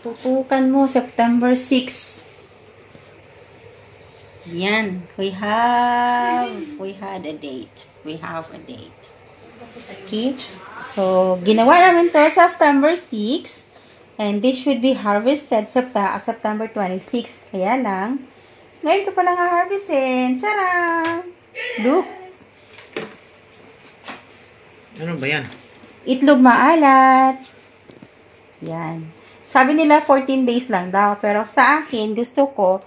Tutukan mo, September 6. Yan. We had a date. We have a date. Okay. So, ginawa namin to September 6. And this should be harvested September 26. Kaya lang, ngayon ko palang harvestin. Tcharam! Look. Ano ba yan? Itlog maalat. Yan. Sabi nila 14 days lang daw. Pero sa akin, gusto ko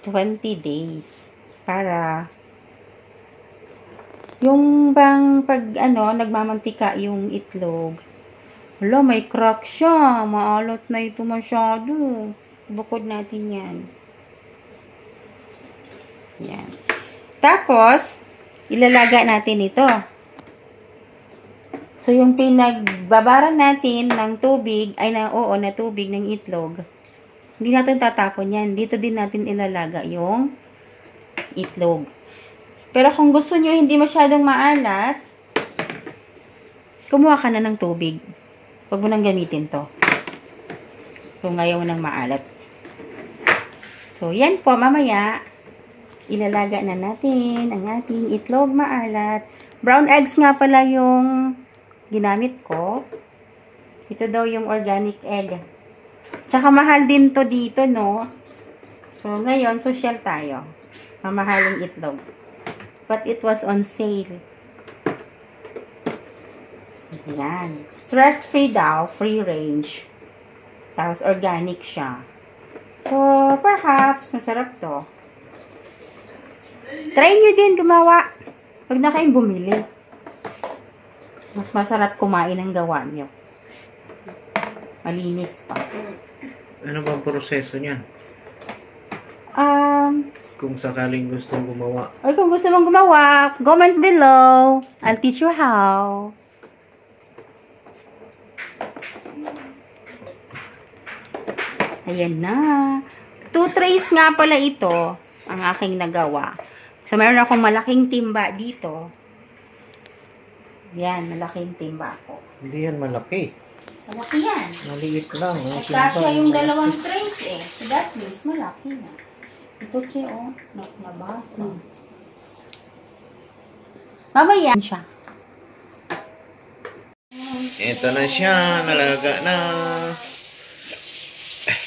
20 days. Para yung bang pag nagmamantika yung itlog. Hala, may crack siya. Maalat na ito masyado. Bukod natin yan. Yan. Tapos, ilalaga natin ito. So, yung pinagbabaran natin ng tubig, na tubig ng itlog, hindi natin tatapon yan. Dito din natin ilalaga yung itlog. Pero kung gusto nyo hindi masyadong maalat, kumuha ka na ng tubig. Huwag mo nang gamitin to. Kung ayaw mo nang maalat. So, yan po. Mamaya, ilalaga na natin ang ating itlog maalat. Brown eggs nga pala yung ginamit ko. Ito daw yung organic egg. Tsaka mahal din to dito, no? So, ngayon, social tayo. Mamahaling itlog. But it was on sale. Yan. Stress-free daw. Free range. Tapos, organic siya. So, perhaps, masarap to. Try nyo din gumawa. Huwag na kayong bumili. Mas masarap kumain ang gawa nyo. Malinis pa. Ano bang proseso niyan? Kung sakaling gustong gumawa. Ay, kung gusto mong gumawa, comment below. I'll teach you how. Ayan na. 2 trays nga pala ito ang aking nagawa. So, meron akong malaking timba dito. Yan, malaking timba ko. Hindi yan malaki. Malaki yan. Maliit lang. Kasya yung dalawang trays eh. So, that means malaki na. Ito, che, oh. Nabasa. Mamaya siya. Ito na siya. Nalaga na.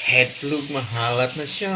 Headlog. Mahalat na siya.